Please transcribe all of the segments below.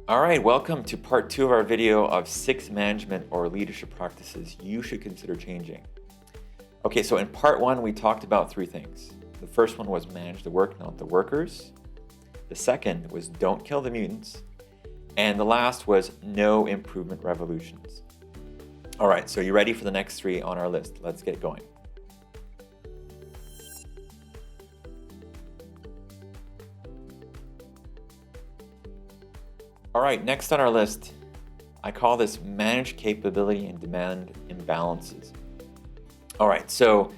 All right, welcome to part 2 of our video of 6 management or leadership practices you should consider changing. Okay, so in part 1, we talked about 3 things. The first one was manage the work, not the workers. The second was don't kill the mutants. And the last was no improvement revolutions. All right, so you ready for the next 3 on our list? Let's get going. All right, next on our list, I call this manage capability and demand imbalances. All right, so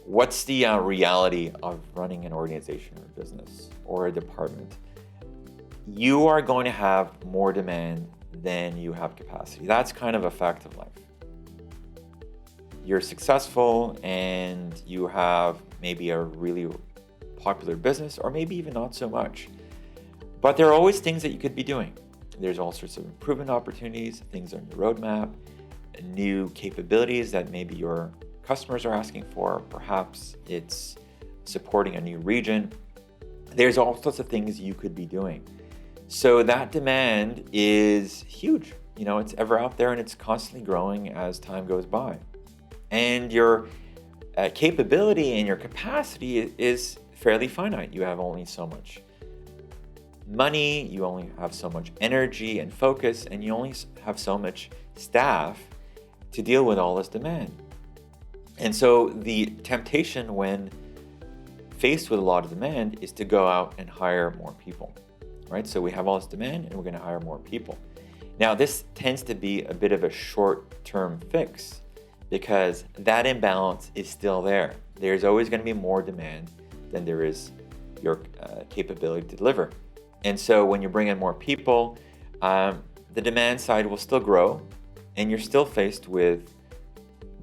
what's the reality of running an organization or business or a department? You are going to have more demand than you have capacity. That's kind of a fact of life. You're successful and you have maybe a really popular business or maybe even not so much. But there are always things that you could be doing. There's all sorts of improvement opportunities, things on your roadmap, new capabilities that maybe your customers are asking for. Perhaps it's supporting a new region. There's all sorts of things you could be doing. So that demand is huge. You know, it's ever out there and it's constantly growing as time goes by. And your capability and your capacity is fairly finite. You have only so much money, you only have so much energy and focus, and you only have so much staff to deal with all this demand. And so the temptation when faced with a lot of demand is to go out and hire more people, right? So we have all this demand and we're going to hire more people. Now, this tends to be a bit of a short-term fix because that imbalance is still there. There's always going to be more demand than there is your capability to deliver. And so when you bring in more people, the demand side will still grow and you're still faced with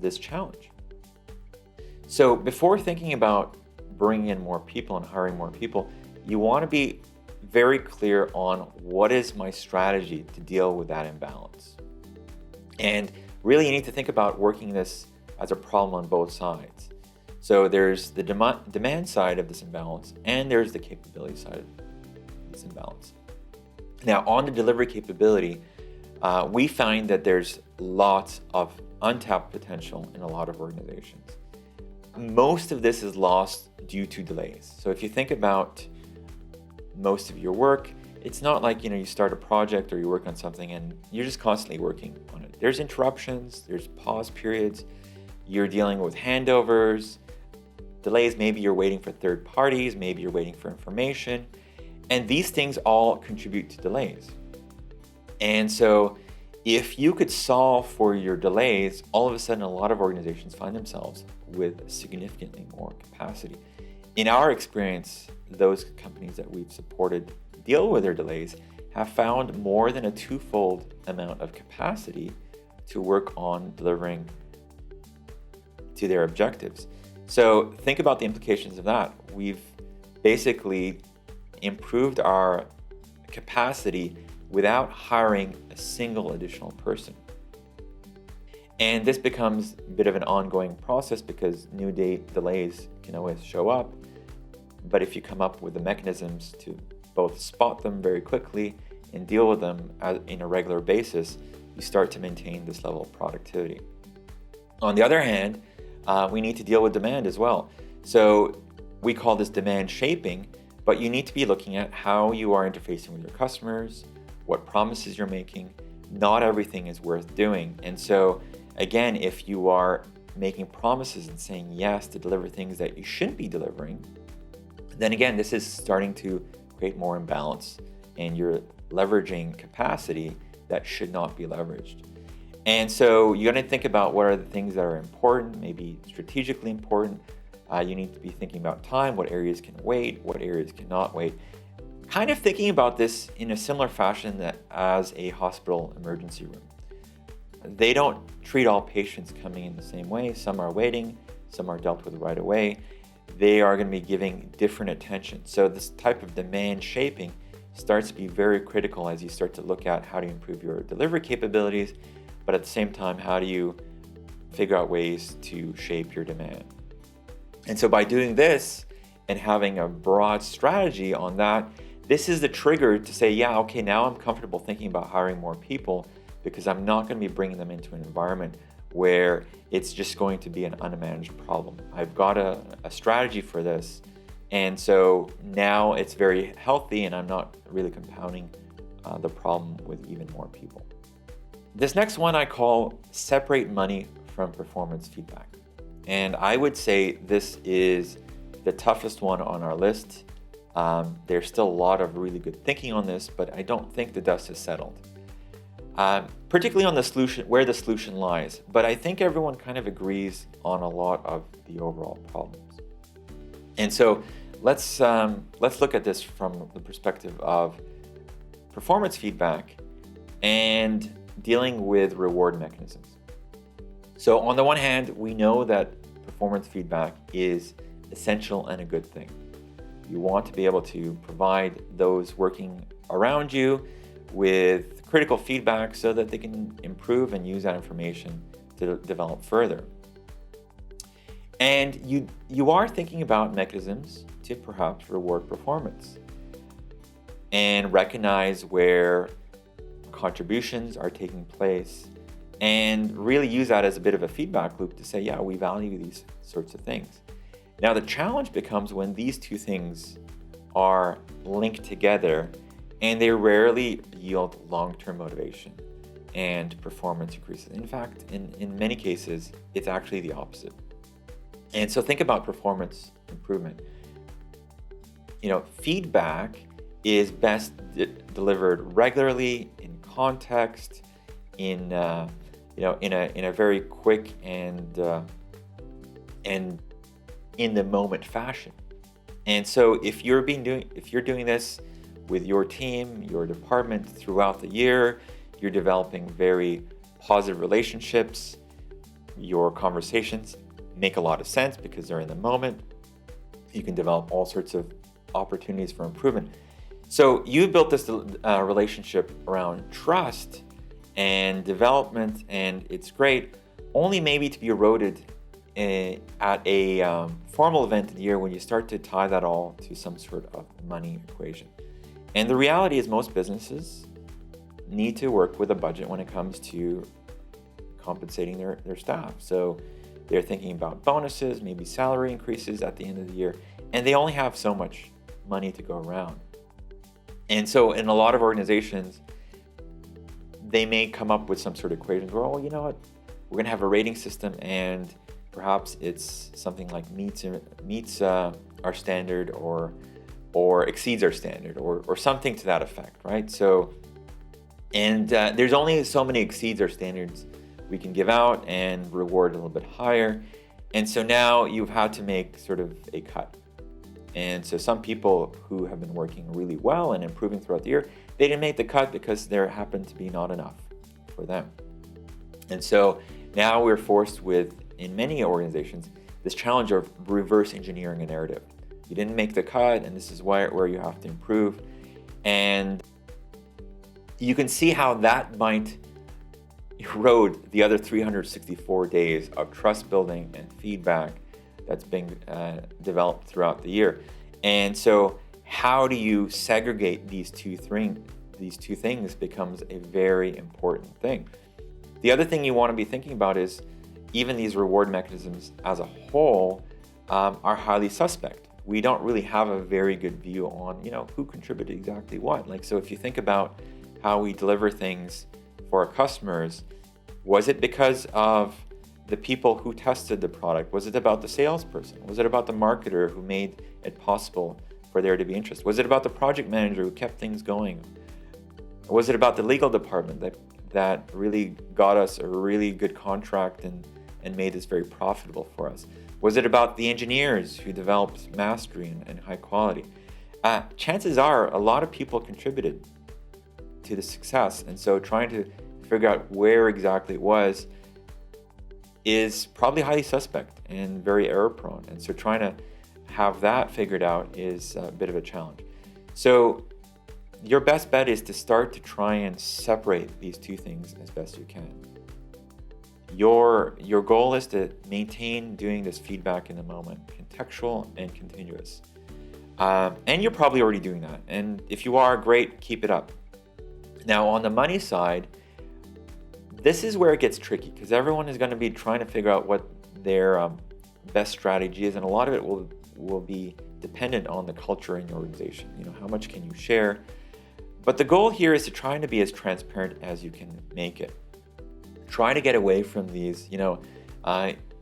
this challenge. So before thinking about bringing in more people and hiring more people, you want to be very clear on what is my strategy to deal with that imbalance. And really you need to think about working this as a problem on both sides. So there's the demand side of this imbalance and there's the capability side of this imbalance. Now, on the delivery capability, we find that there's lots of untapped potential in a lot of organizations. Most of this is lost due to delays. So if you think about most of your work, it's not like, you start a project or you work on something and you're just constantly working on it. There's interruptions, there's pause periods, you're dealing with handovers, delays, maybe you're waiting for third parties, maybe you're waiting for information. And these things all contribute to delays. And so if you could solve for your delays, all of a sudden a lot of organizations find themselves with significantly more capacity. In our experience, those companies that we've supported deal with their delays have found more than a 2-fold amount of capacity to work on delivering to their objectives. So think about the implications of that. We've basically improved our capacity without hiring a single additional person. And this becomes a bit of an ongoing process because new delays can always show up. But if you come up with the mechanisms to both spot them very quickly and deal with them in a regular basis, you start to maintain this level of productivity. On the other hand, we need to deal with demand as well. So we call this demand shaping, but you need to be looking at how you are interfacing with your customers, what promises you're making. Not everything is worth doing. And so again, if you are making promises and saying yes to deliver things that you shouldn't be delivering, then again, this is starting to create more imbalance and you're leveraging capacity that should not be leveraged. And so you're going to think about what are the things that are important, maybe strategically important. You need to be thinking about time, what areas can wait, what areas cannot wait. Kind of thinking about this in a similar fashion as a hospital emergency room. They don't treat all patients coming in the same way. Some are waiting, some are dealt with right away. They are going to be giving different attention. So this type of demand shaping starts to be very critical as you start to look at how to improve your delivery capabilities, but at the same time, how do you figure out ways to shape your demand? And so by doing this and having a broad strategy on that, this is the trigger to say, yeah, okay, now I'm comfortable thinking about hiring more people because I'm not going to be bringing them into an environment where it's just going to be an unmanaged problem. I've got a strategy for this. And so now it's very healthy and I'm not really compounding the problem with even more people. This next one I call separate money from performance feedback. And I would say this is the toughest one on our list. There's still a lot of really good thinking on this, but I don't think the dust has settled. Particularly on the solution, where the solution lies. But I think everyone kind of agrees on a lot of the overall problems. And so let's look at this from the perspective of performance feedback and dealing with reward mechanisms. So on the one hand, we know that performance feedback is essential and a good thing. You want to be able to provide those working around you with critical feedback so that they can improve and use that information to develop further. And you are thinking about mechanisms to perhaps reward performance and recognize where contributions are taking place and really use that as a bit of a feedback loop to say, yeah, we value these sorts of things. Now, the challenge becomes when these two things are linked together and they rarely yield long-term motivation and performance increases. In fact, in many cases, it's actually the opposite. And so think about performance improvement. Feedback is best delivered regularly in context, in a very quick and in the moment fashion. And so if you're doing this with your team, your department throughout the year, you're developing very positive relationships, your conversations make a lot of sense because they're in the moment. You can develop all sorts of opportunities for improvement. So you built this relationship around trust and development, and it's great, only maybe to be eroded at a formal event of the year when you start to tie that all to some sort of money equation. And the reality is most businesses need to work with a budget when it comes to compensating their staff. So they're thinking about bonuses, maybe salary increases at the end of the year, and they only have so much money to go around. And so in a lot of organizations, they may come up with some sort of equations where, oh, you know what, we're going to have a rating system and perhaps it's something like meets our standard or exceeds our standard or something to that effect, right? So, and there's only so many exceeds our standards we can give out and reward a little bit higher. And so now you've had to make sort of a cut. And so some people who have been working really well and improving throughout the year, they didn't make the cut because there happened to be not enough for them. And so now we're forced with, in many organizations, this challenge of reverse engineering a narrative. You didn't make the cut, and this is where you have to improve. And you can see how that might erode the other 364 days of trust building and feedback that's being developed throughout the year. And so how do you segregate these two things becomes a very important thing. The other thing you want to be thinking about is even these reward mechanisms as a whole are highly suspect. We don't really have a very good view on, who contributed exactly what. Like, so if you think about how we deliver things for our customers, was it because of the people who tested the product? Was it about the salesperson? Was it about the marketer who made it possible for there to be interest? Was it about the project manager who kept things going? Was it about the legal department that really got us a really good contract and made this very profitable for us? Was it about the engineers who developed mastery and high quality? Chances are a lot of people contributed to the success, and so trying to figure out where exactly it was is probably highly suspect and very error prone. And so trying to have that figured out is a bit of a challenge. So your best bet is to start to try and separate these two things as best you can. Your goal is to maintain doing this feedback in the moment, contextual and continuous. And you're probably already doing that. And if you are, great, keep it up. Now, on the money side, this is where it gets tricky because everyone is going to be trying to figure out what their best strategy is, and a lot of it will be dependent on the culture in your organization. How much can you share? But the goal here is to try to be as transparent as you can make it. Try to get away from these, you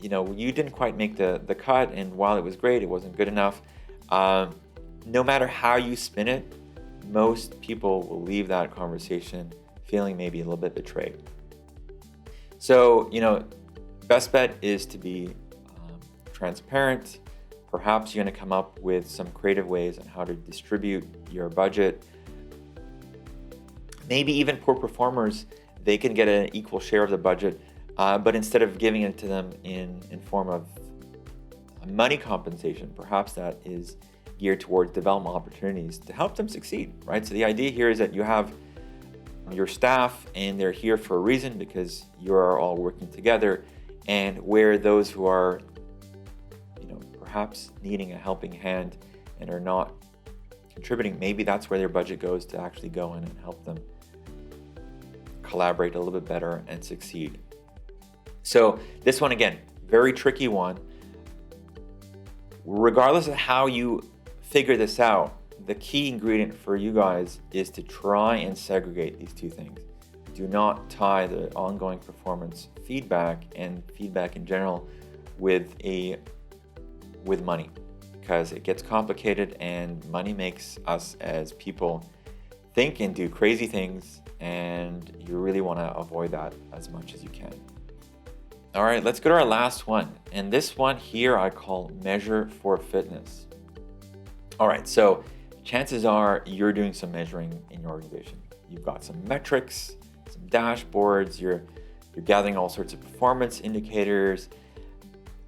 didn't quite make the cut, and while it was great, it wasn't good enough. No matter how you spin it, most people will leave that conversation feeling maybe a little bit betrayed. So, best bet is to be transparent. Perhaps you're going to come up with some creative ways on how to distribute your budget. Maybe even poor performers, they can get an equal share of the budget, but instead of giving it to them in form of money compensation, perhaps that is geared towards development opportunities to help them succeed, right? So the idea here is that you have your staff and they're here for a reason because you're all working together, and where those who are perhaps needing a helping hand and are not contributing, maybe that's where their budget goes to actually go in and help them collaborate a little bit better and succeed. So this one, again, very tricky one. Regardless of how you figure this out, the key ingredient for you guys is to try and segregate these two things. Do not tie the ongoing performance feedback and feedback in general with money, because it gets complicated and money makes us as people think and do crazy things, and you really want to avoid that as much as you can. All right, let's go to our last one. And this one here I call measure for fitness. All right, so chances are you're doing some measuring in your organization. You've got some metrics, some dashboards, you're gathering all sorts of performance indicators.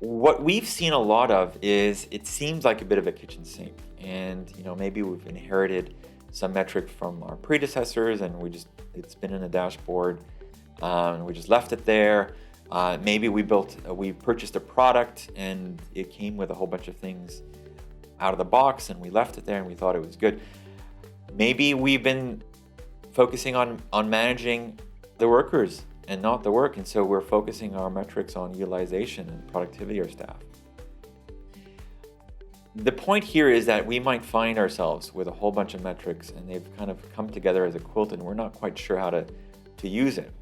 What we've seen a lot of is it seems like a bit of a kitchen sink, and maybe we've inherited some metric from our predecessors and it's been in a dashboard and we just left it there. Maybe we purchased a product and it came with a whole bunch of things out of the box and we left it there and we thought it was good. Maybe we've been focusing on managing the workers and not the work, and so we're focusing our metrics on utilization and productivity of our staff. The point here is that we might find ourselves with a whole bunch of metrics and they've kind of come together as a quilt and we're not quite sure how to use it.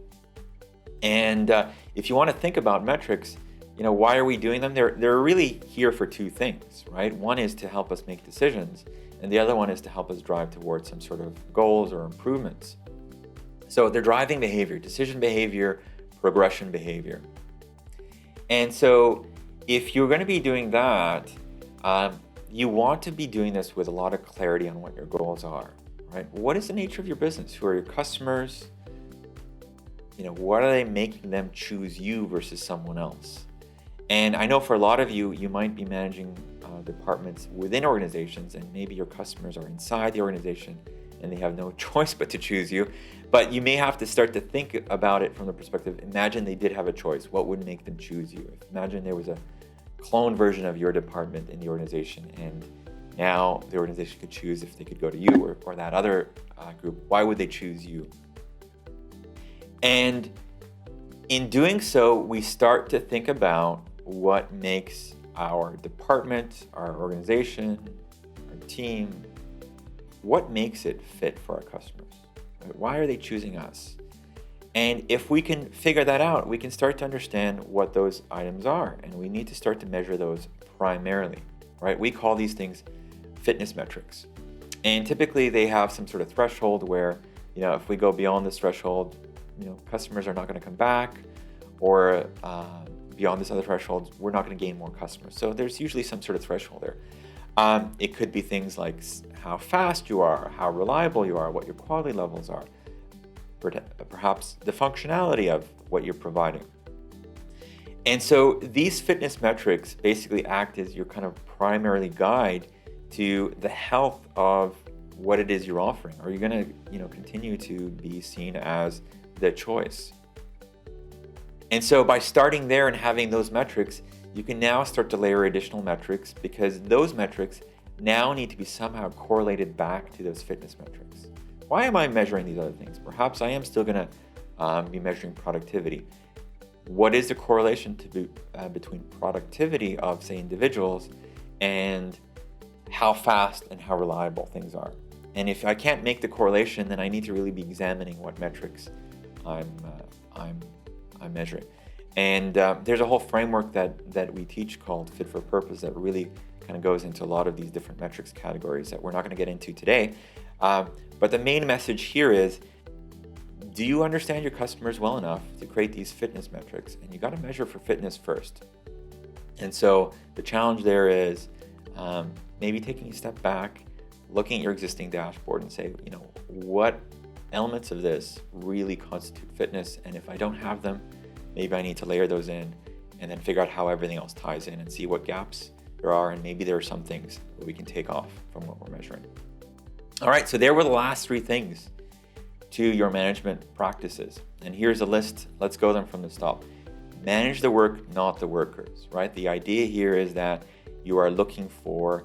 And if you want to think about metrics, why are we doing them? They're really here for two things, right? One is to help us make decisions, and the other one is to help us drive towards some sort of goals or improvements. So they're driving behavior, decision behavior, progression behavior. And so if you're going to be doing that, you want to be doing this with a lot of clarity on what your goals are, right? What is the nature of your business? Who are your customers? What are they making them choose you versus someone else? And I know for a lot of you, you might be managing departments within organizations, and maybe your customers are inside the organization and they have no choice but to choose you. But you may have to start to think about it from the perspective, imagine they did have a choice. What would make them choose you? Imagine there was a clone version of your department in the organization, and now the organization could choose if they could go to you or that other group. Why would they choose you? And in doing so, we start to think about what makes our department, our organization, our team, what makes it fit for our customers? Why are they choosing us? And if we can figure that out, we can start to understand what those items are, and we need to start to measure those primarily, right? We call these things fitness metrics. And typically they have some sort of threshold where, if we go beyond this threshold, customers are not going to come back, or beyond this other threshold, we're not going to gain more customers. So there's usually some sort of threshold there. It could be things like how fast you are, how reliable you are, what your quality levels are, perhaps the functionality of what you're providing. And so these fitness metrics basically act as your kind of primarily guide to the health of what it is you're offering. Are you going to, continue to be seen as the choice? And so by starting there and having those metrics, you can now start to layer additional metrics, because those metrics now need to be somehow correlated back to those fitness metrics. Why am I measuring these other things? Perhaps I am still going to be measuring productivity. What is the correlation between productivity of, say, individuals and how fast and how reliable things are? And if I can't make the correlation, then I need to really be examining what metrics I'm measuring. And there's a whole framework that we teach called Fit for Purpose that really kind of goes into a lot of these different metrics categories that we're not going to get into today. But the main message here is, do you understand your customers well enough to create these fitness metrics? And you got to measure for fitness first. And so the challenge there is maybe taking a step back, looking at your existing dashboard and say, what elements of this really constitute fitness? And if I don't have them, maybe I need to layer those in and then figure out how everything else ties in and see what gaps there are. And maybe there are some things that we can take off from what we're measuring. All right, so there were the last 3 things to your management practices. And here's a list. Let's go them from the top. Manage the work, not the workers, right? The idea here is that you are looking for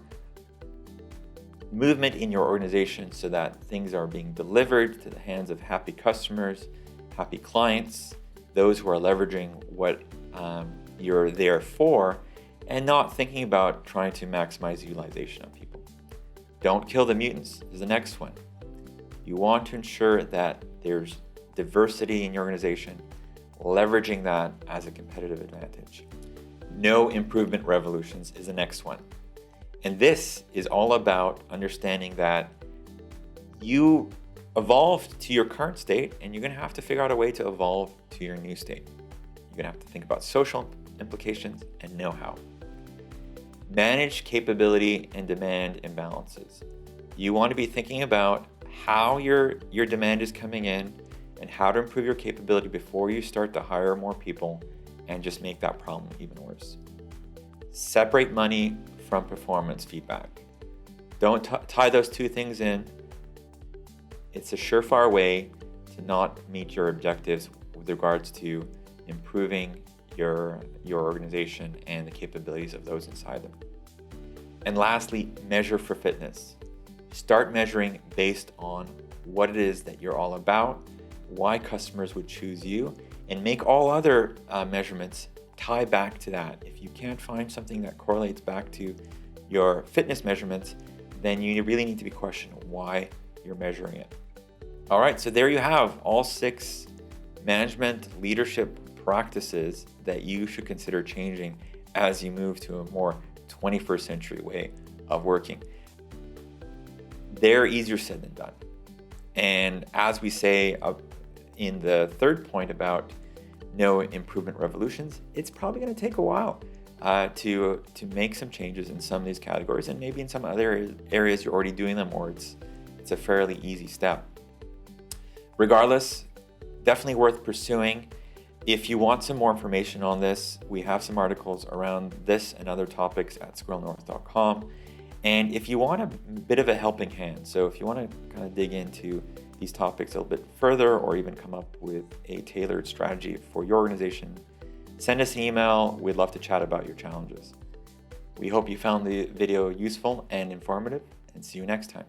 movement in your organization so that things are being delivered to the hands of happy customers, happy clients, those who are leveraging what you're there for, and not thinking about trying to maximize utilization of people. Don't kill the mutants is the next one. You want to ensure that there's diversity in your organization, leveraging that as a competitive advantage. No improvement revolutions is the next one. And this is all about understanding that you evolved to your current state and you're going to have to figure out a way to evolve to your new state. You're going to have to think about social implications and know-how. Manage capability and demand imbalances. You want to be thinking about how your demand is coming in and how to improve your capability before you start to hire more people and just make that problem even worse. Separate money from performance feedback. Don't tie those 2 things in. It's a surefire way to not meet your objectives with regards to improving your organization and the capabilities of those inside them. And lastly, measure for fitness. Start measuring based on what it is that you're all about, why customers would choose you, and make all other measurements tie back to that. If you can't find something that correlates back to your fitness measurements, then you really need to be questioning why you're measuring it. All right, so there you have all 6 management leadership practices that you should consider changing as you move to a more 21st century way of working. They're easier said than done. And as we say in the 3rd point about no improvement revolutions, it's probably going to take a while to make some changes in some of these categories, and maybe in some other areas you're already doing them, or it's a fairly easy step. Regardless, definitely worth pursuing. If you want some more information on this, we have some articles around this and other topics at squirrelnorth.com. And if you want a bit of a helping hand, so if you want to kind of dig into these topics a little bit further, or even come up with a tailored strategy for your organization, send us an email. We'd love to chat about your challenges. We hope you found the video useful and informative, and see you next time.